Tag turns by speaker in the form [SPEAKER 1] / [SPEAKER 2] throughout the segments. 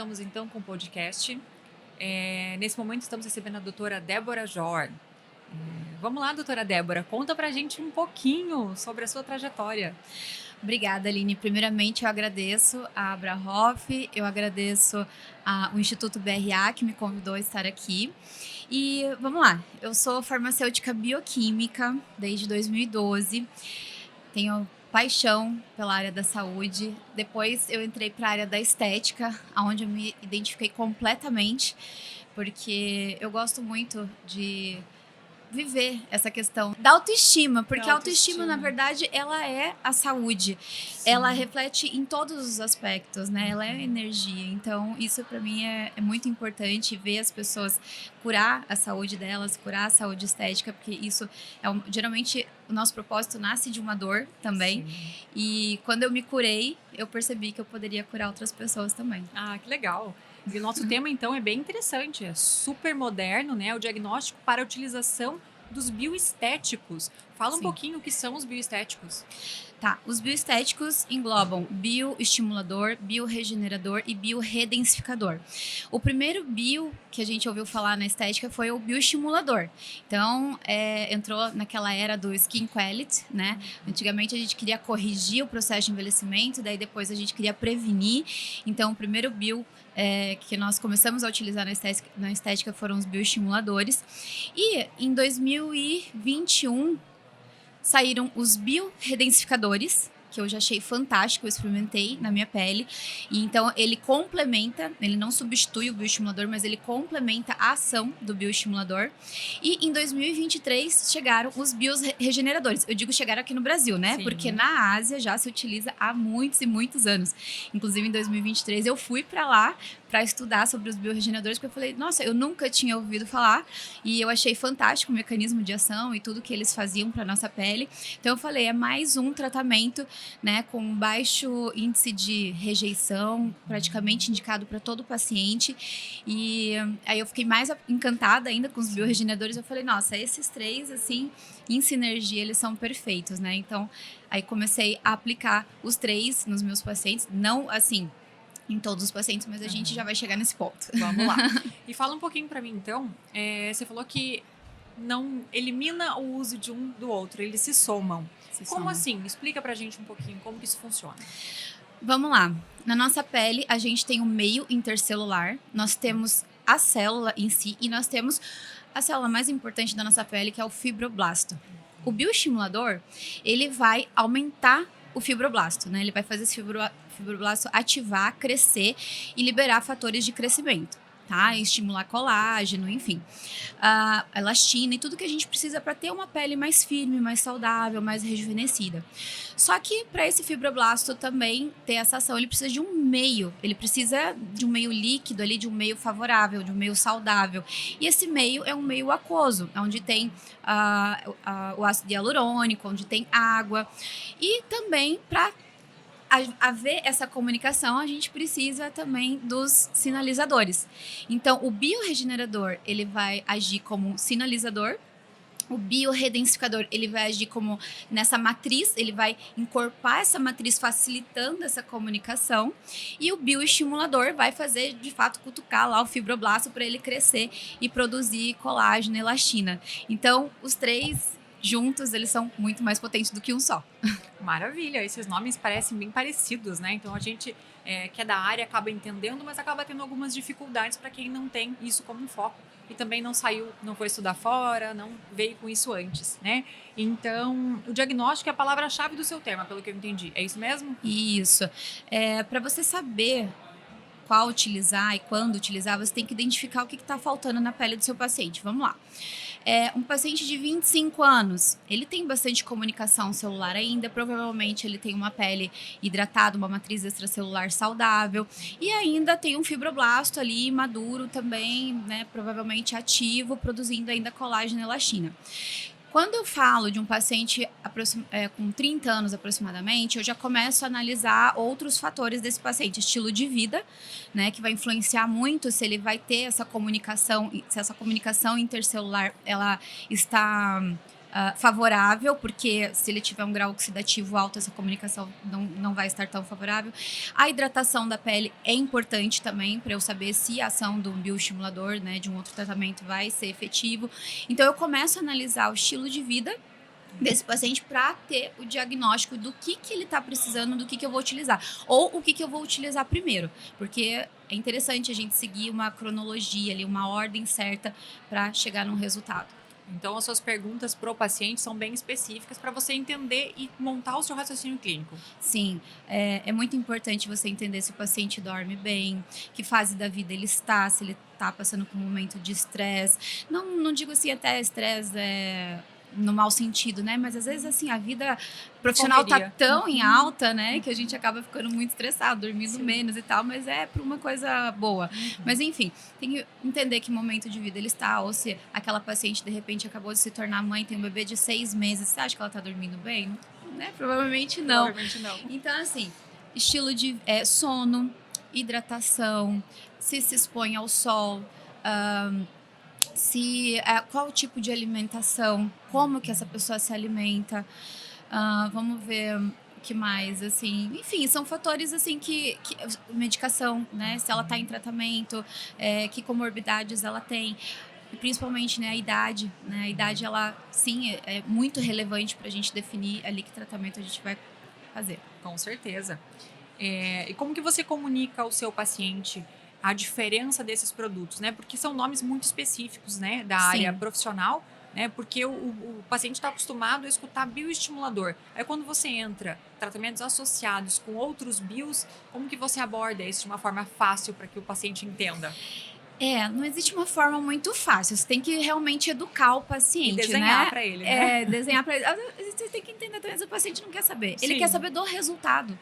[SPEAKER 1] voltamos então com o podcast. Nesse momento estamos recebendo a doutora Débora Jor. Vamos lá, doutora Débora, conta pra gente um pouquinho sobre a sua trajetória.
[SPEAKER 2] Obrigada, Aline. Primeiramente, eu agradeço a Abrahoff, eu agradeço ao Instituto BRA, que me convidou a estar aqui. E vamos lá, eu sou farmacêutica bioquímica desde 2012, tenho paixão pela área da saúde. Depois eu entrei para a área da estética, onde eu me identifiquei completamente, porque eu gosto muito de viver essa questão da autoestima, porque a autoestima, na verdade, ela é a saúde.
[SPEAKER 1] Sim.
[SPEAKER 2] Ela reflete em todos os aspectos, né? Ela é energia. Então, isso para mim é muito importante, ver as pessoas curar a saúde delas, curar a saúde estética, porque isso geralmente o nosso propósito nasce de uma dor também. Sim. E quando eu me curei, eu percebi que eu poderia curar outras pessoas também.
[SPEAKER 1] Ah, que legal. E o nosso tema, então, é bem interessante, é super moderno, né? O diagnóstico para a utilização dos bioestéticos. Fala um pouquinho o que são os bioestéticos.
[SPEAKER 2] Tá, os bioestéticos englobam bioestimulador, bioregenerador e bioredensificador. O primeiro bio que a gente ouviu falar na estética foi o bioestimulador. Então, entrou naquela era do skin quality, né? Antigamente a gente queria corrigir o processo de envelhecimento, daí depois a gente queria prevenir. Então, o primeiro bio que nós começamos a utilizar na estética foram os bioestimuladores. E em 2021 saíram os bioredensificadores, que eu já achei fantástico, eu experimentei na minha pele. E então ele complementa, ele não substitui o bioestimulador, mas ele complementa a ação do bioestimulador. E em 2023 chegaram os bioregeneradores. Eu digo chegaram aqui no Brasil, né? Sim. Porque na Ásia já se utiliza há muitos e muitos anos. Inclusive em 2023 eu fui para lá para estudar sobre os bioregeneradores, porque eu falei, nossa, eu nunca tinha ouvido falar, e eu achei fantástico o mecanismo de ação e tudo que eles faziam para nossa pele. Então eu falei, é mais um tratamento, né, com baixo índice de rejeição, praticamente indicado para todo paciente. E aí eu fiquei mais encantada ainda com os bioregeneradores. Eu falei, nossa, esses três, assim, em sinergia, eles são perfeitos, né? Então, aí comecei a aplicar os três nos meus pacientes, não assim em todos os pacientes, mas a gente já vai chegar nesse ponto.
[SPEAKER 1] Vamos lá. E fala um pouquinho para mim, então, você falou que não elimina o uso de um do outro, eles se somam. Como assim? Explica pra gente um pouquinho como que isso funciona.
[SPEAKER 2] Vamos lá. Na nossa pele, a gente tem o meio intercelular, nós temos a célula em si e nós temos a célula mais importante da nossa pele, que é o fibroblasto. O bioestimulador, ele vai aumentar o fibroblasto, né? Ele vai fazer esse fibroblasto ativar, crescer e liberar fatores de crescimento, tá? Estimular colágeno, enfim, a elastina e tudo que a gente precisa para ter uma pele mais firme, mais saudável, mais rejuvenescida. Só que para esse fibroblasto também ter essa ação, ele precisa de um meio, ele precisa de um meio líquido ali, de um meio favorável, de um meio saudável. E esse meio é um meio aquoso, onde tem o ácido hialurônico, onde tem água. E também para haver essa comunicação, a gente precisa também dos sinalizadores. Então, o bioregenerador, ele vai agir como sinalizador. O bioredensificador, ele vai agir como nessa matriz, ele vai encorpar essa matriz, facilitando essa comunicação. E o bioestimulador vai fazer, de fato, cutucar lá o fibroblasto para ele crescer e produzir colágeno e elastina. Então, os três juntos, eles são muito mais potentes do que um só.
[SPEAKER 1] Maravilha, esses nomes parecem bem parecidos, né? Então a gente que é da área acaba entendendo, mas acaba tendo algumas dificuldades para quem não tem isso como um foco e também não saiu, não foi estudar fora, não veio com isso antes, né? Então, o diagnóstico é a palavra-chave do seu tema, pelo que eu entendi. É isso mesmo?
[SPEAKER 2] Isso. Para você saber qual utilizar e quando utilizar, você tem que identificar o que está faltando na pele do seu paciente. Vamos lá. Um paciente de 25 anos, ele tem bastante comunicação celular ainda, provavelmente ele tem uma pele hidratada, uma matriz extracelular saudável e ainda tem um fibroblasto ali maduro também, né, provavelmente ativo, produzindo ainda colágeno e elastina. Quando eu falo de um paciente com 30 anos aproximadamente, eu já começo a analisar outros fatores desse paciente, estilo de vida, né, que vai influenciar muito se ele vai ter essa comunicação, se essa comunicação intercelular ela está favorável, porque se ele tiver um grau oxidativo alto, essa comunicação não vai estar tão favorável. A hidratação da pele é importante também, para eu saber se a ação do bioestimulador, né, de um outro tratamento vai ser efetivo. Então, eu começo a analisar o estilo de vida desse paciente para ter o diagnóstico do que ele está precisando, do que eu vou utilizar. Ou o que eu vou utilizar primeiro. Porque é interessante a gente seguir uma cronologia ali, uma ordem certa para chegar num resultado.
[SPEAKER 1] Então, as suas perguntas para o paciente são bem específicas para você entender e montar o seu raciocínio clínico.
[SPEAKER 2] Sim, é muito importante você entender se o paciente dorme bem, que fase da vida ele está, se ele está passando por um momento de estresse. Não digo assim até estresse no mau sentido, né? Mas às vezes, assim, a vida profissional tá tão em alta, né? Que a gente acaba ficando muito estressado, dormindo menos e tal, mas é por uma coisa boa. Mas enfim, tem que entender que momento de vida ele está, ou se aquela paciente, de repente, acabou de se tornar mãe, tem um bebê de 6 meses, você acha que ela tá dormindo bem? Né? Provavelmente não.
[SPEAKER 1] Provavelmente não.
[SPEAKER 2] Então, assim, estilo de sono, hidratação, se expõe ao sol, qual o tipo de alimentação, como que essa pessoa se alimenta, vamos ver o que mais, assim, enfim, são fatores assim que medicação, né, se ela está em tratamento, que comorbidades ela tem, e principalmente, né, a idade, né, a idade ela sim é muito relevante para a gente definir ali que tratamento a gente vai fazer.
[SPEAKER 1] Com certeza. E como que você comunica ao seu paciente a diferença desses produtos, né? Porque são nomes muito específicos, né? Da área profissional, né? Porque o paciente está acostumado a escutar bioestimulador. Aí quando você entra tratamentos associados com outros bios, como que você aborda isso de uma forma fácil para que o paciente entenda?
[SPEAKER 2] Não existe uma forma muito fácil. Você tem que realmente educar o paciente,
[SPEAKER 1] e desenhar
[SPEAKER 2] né?
[SPEAKER 1] Para ele, né?
[SPEAKER 2] Desenhar para ele. Você tem que entender também, o paciente não quer saber.
[SPEAKER 1] Sim.
[SPEAKER 2] Ele quer saber do resultado,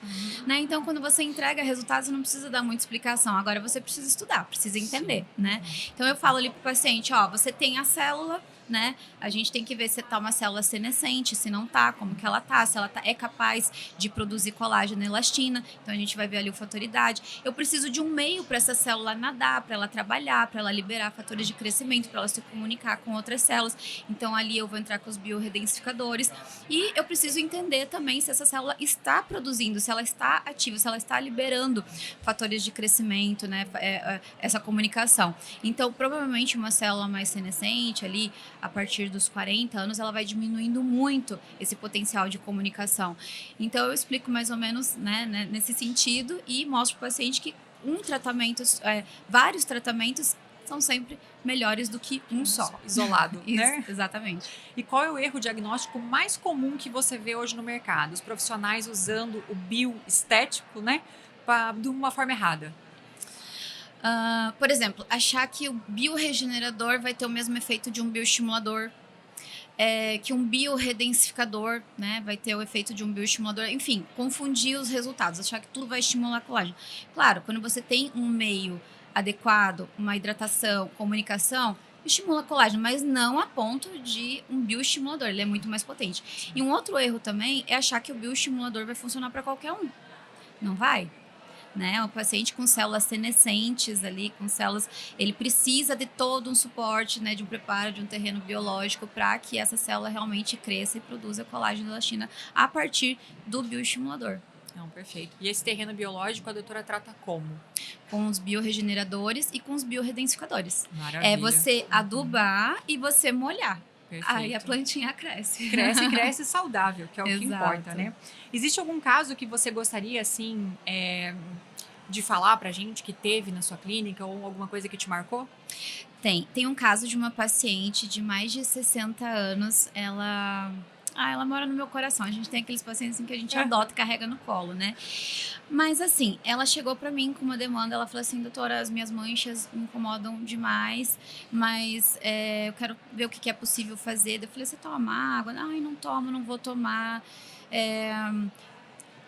[SPEAKER 2] né? Então, quando você entrega resultados, você não precisa dar muita explicação. Agora, você precisa estudar, precisa entender, né? Então, eu falo ali pro paciente, você tem a célula, né? A gente tem que ver se tá uma célula senescente, se não tá, como que ela tá, se ela é capaz de produzir colágeno e elastina. Então, a gente vai ver ali o fator idade. Eu preciso de um meio para essa célula nadar, para ela trabalhar, para ela liberar fatores de crescimento, para ela se comunicar com outras células. Então, ali eu vou entrar com os bioredensificadores. E eu preciso entender também se essa célula está produzindo, se ela está ativa, se ela está liberando fatores de crescimento, né? Essa comunicação. Então, provavelmente, uma célula mais senescente ali, a partir dos 40 anos, ela vai diminuindo muito esse potencial de comunicação. Então, eu explico mais ou menos, né, nesse sentido e mostro para o paciente que vários tratamentos são sempre melhores do que um só.
[SPEAKER 1] Isolado,
[SPEAKER 2] Isso,
[SPEAKER 1] né?
[SPEAKER 2] Exatamente.
[SPEAKER 1] E qual é o erro diagnóstico mais comum que você vê hoje no mercado? Os profissionais usando o bioestético, né, de uma forma errada.
[SPEAKER 2] Por exemplo, achar que o bioregenerador vai ter o mesmo efeito de um bioestimulador, que um bioredensificador, né, vai ter o efeito de um bioestimulador, enfim, confundir os resultados, achar que tudo vai estimular colágeno. Claro, quando você tem um meio adequado, uma hidratação, comunicação, estimula colágeno, mas não a ponto de um bioestimulador, ele é muito mais potente. E um outro erro também é achar que o bioestimulador vai funcionar para qualquer um. Não vai. Né? O paciente com células senescentes ali, com células, ele precisa de todo um suporte, né, de um preparo, de um terreno biológico para que essa célula realmente cresça e produza colágeno e elastina a partir do bioestimulador.
[SPEAKER 1] Não, perfeito. E esse terreno biológico a doutora trata como?
[SPEAKER 2] Com os bioregeneradores e com os bioredensificadores.
[SPEAKER 1] Maravilha.
[SPEAKER 2] É você adubar e você molhar.
[SPEAKER 1] Perfeito.
[SPEAKER 2] Aí a plantinha cresce.
[SPEAKER 1] Cresce saudável, que é o que importa, né? Existe algum caso que você gostaria, assim, de falar pra gente que teve na sua clínica ou alguma coisa que te marcou?
[SPEAKER 2] Tem um caso de uma paciente de mais de 60 anos, ela mora no meu coração. A gente tem aqueles pacientes assim, que a gente adota e carrega no colo, né? Mas assim, ela chegou pra mim com uma demanda, ela falou assim, doutora, as minhas manchas me incomodam demais, mas eu quero ver o que é possível fazer. Eu falei, você toma água? Ai, não tomo, não vou tomar.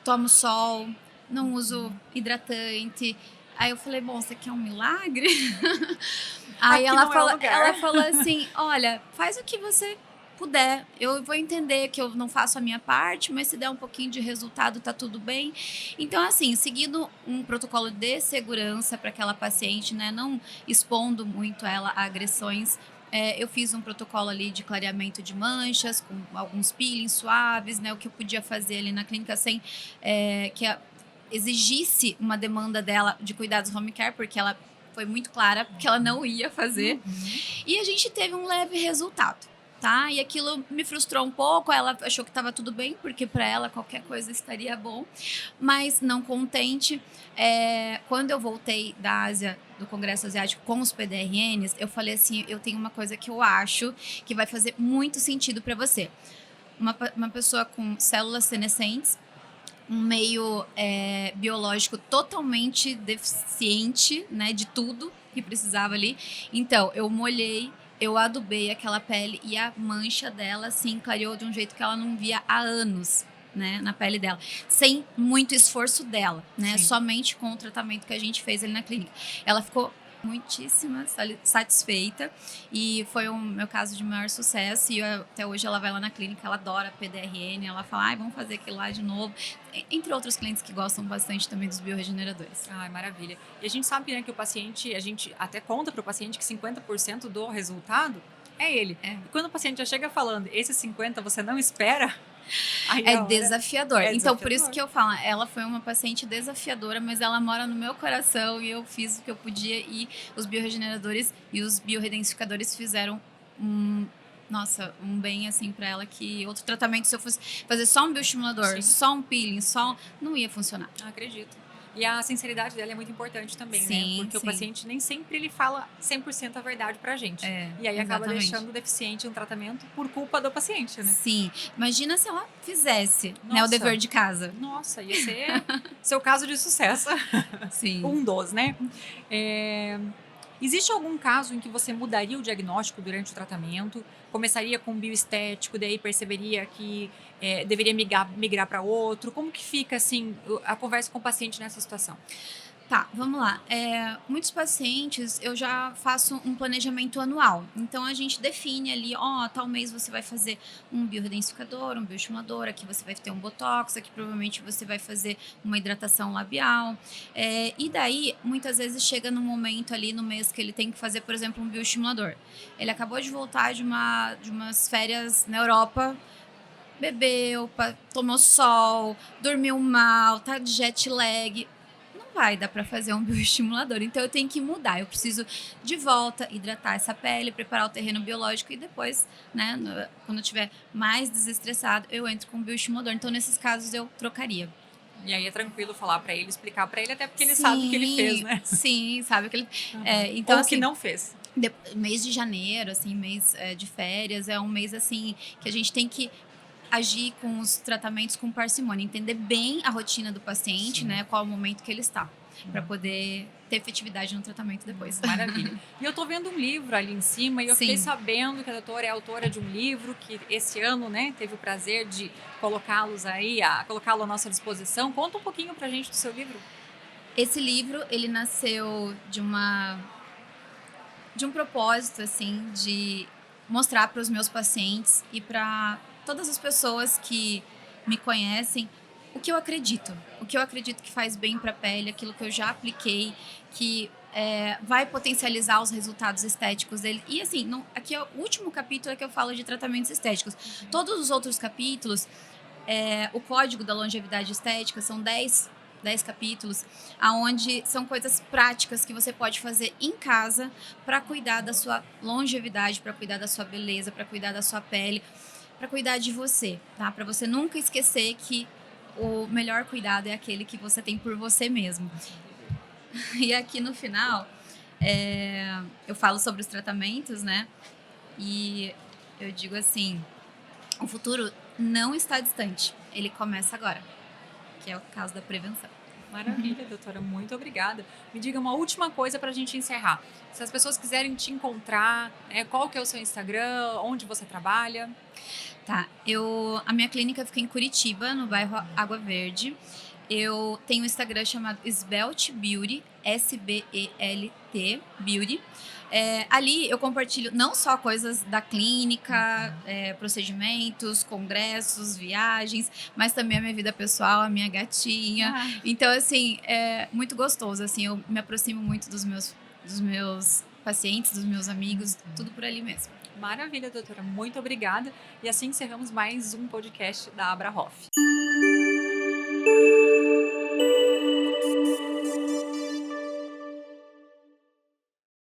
[SPEAKER 2] Tomo sol, não uso hidratante. Aí eu falei, bom, você quer um milagre? Aí ela falou assim, olha, faz o que você puder, eu vou entender que eu não faço a minha parte, mas se der um pouquinho de resultado, tá tudo bem. Então, assim, seguindo um protocolo de segurança para aquela paciente, né, não expondo muito ela a agressões eu fiz um protocolo ali de clareamento de manchas, com alguns peelings suaves, né? O que eu podia fazer ali na clínica sem exigisse uma demanda dela de cuidados home care, porque ela foi muito clara que ela não ia fazer. E a gente teve um leve resultado, tá? E aquilo me frustrou um pouco, ela achou que estava tudo bem, porque para ela qualquer coisa estaria bom. Mas não contente, quando eu voltei da Ásia, do Congresso Asiático com os PDRNs, eu falei assim, eu tenho uma coisa que eu acho que vai fazer muito sentido para você. Uma pessoa com células senescentes, um meio biológico totalmente deficiente, né, de tudo que precisava ali. Então, eu molhei, eu adubei aquela pele e a mancha dela, assim, clareou de um jeito que ela não via há anos, né, na pele dela. Sem muito esforço dela, né, somente com o tratamento que a gente fez ali na clínica. Ela ficou muitíssima satisfeita e foi o meu caso de maior sucesso e até hoje ela vai lá na clínica, ela adora PDRN, ela fala, vamos fazer aquilo lá de novo, entre outros clientes que gostam bastante também dos bioregeneradores.
[SPEAKER 1] Ai, maravilha. E a gente sabe, né, que o paciente, a gente até conta para o paciente que 50% do resultado é ele. E quando o paciente já chega falando, esse 50% você não espera...
[SPEAKER 2] Desafiador. Então, por isso que eu falo, ela foi uma paciente desafiadora, mas ela mora no meu coração e eu fiz o que eu podia e os bioregeneradores e os bioredensificadores fizeram um bem assim pra ela que outro tratamento, se eu fosse fazer só um bioestimulador, só um peeling, não ia funcionar.
[SPEAKER 1] Acredito. E a sinceridade dela é muito importante também, né? Porque o paciente nem sempre ele fala 100% a verdade pra gente. E aí acaba deixando deficiente um tratamento por culpa do paciente, né?
[SPEAKER 2] Sim. Imagina se ela fizesse, né, o dever de casa.
[SPEAKER 1] Nossa, ia ser seu caso de sucesso.
[SPEAKER 2] Sim.
[SPEAKER 1] Um dos, né? Existe algum caso em que você mudaria o diagnóstico durante o tratamento? Começaria com bioestético, daí perceberia que deveria migrar para outro? Como que fica, assim, a conversa com o paciente nessa situação?
[SPEAKER 2] Tá, vamos lá. Muitos pacientes, eu já faço um planejamento anual. Então, a gente define ali, tal mês você vai fazer um bioredensificador, um bioestimulador, aqui você vai ter um botox, aqui provavelmente você vai fazer uma hidratação labial. E daí, muitas vezes, chega num momento ali no mês que ele tem que fazer, por exemplo, um bioestimulador. Ele acabou de voltar de umas férias na Europa, bebeu, tomou sol, dormiu mal, tá de jet lag, vai dar para fazer um bioestimulador. Então eu tenho que mudar. Eu preciso de volta hidratar essa pele, preparar o terreno biológico e depois, né, quando eu estiver mais desestressado, eu entro com o bioestimulador. Então nesses casos eu trocaria. E aí é tranquilo falar para ele, explicar para ele, até porque ele sabe o que ele fez, né? Sim, sabe o que ele... então, ou assim, que não fez. Mês de janeiro, assim, mês de férias, é um mês assim que a gente tem que agir com os tratamentos com parcimônia, entender bem a rotina do paciente, né, qual é o momento que ele está, para poder ter efetividade no tratamento depois. Maravilha. E eu tô vendo um livro ali em cima e eu fiquei sabendo que a doutora é autora de um livro que esse ano, né, teve o prazer de colocá-lo à nossa disposição. Conta um pouquinho pra gente do seu livro. Esse livro, ele nasceu de um propósito, assim, de mostrar para os meus pacientes e para todas as pessoas que me conhecem o que eu acredito que faz bem para a pele, aquilo que eu já apliquei, que vai potencializar os resultados estéticos dele. E assim, aqui é o último capítulo que eu falo de tratamentos estéticos. Todos os outros capítulos, o código da longevidade estética, são 10 capítulos, onde são coisas práticas que você pode fazer em casa para cuidar da sua longevidade, para cuidar da sua beleza, para cuidar da sua pele, para cuidar de você, tá? Para você nunca esquecer que o melhor cuidado é aquele que você tem por você mesmo. E aqui no final, eu falo sobre os tratamentos, né? E eu digo assim, o futuro não está distante, ele começa agora, que é o caso da prevenção. Maravilha, doutora, muito obrigada. Me diga uma última coisa para a gente encerrar. Se as pessoas quiserem te encontrar, qual que é o seu Instagram, onde você trabalha? Tá, a minha clínica fica em Curitiba, no bairro Água Verde. Eu tenho um Instagram chamado Svelte Beauty, SBELT Beauty. Ali eu compartilho não só coisas da clínica, procedimentos, congressos, viagens, mas também a minha vida pessoal, a minha gatinha. Então, assim, é muito gostoso. Assim, eu me aproximo muito dos meus pacientes, dos meus amigos, tudo por ali mesmo.
[SPEAKER 1] Maravilha, doutora. Muito obrigada. E assim encerramos mais um podcast da Abrahoff.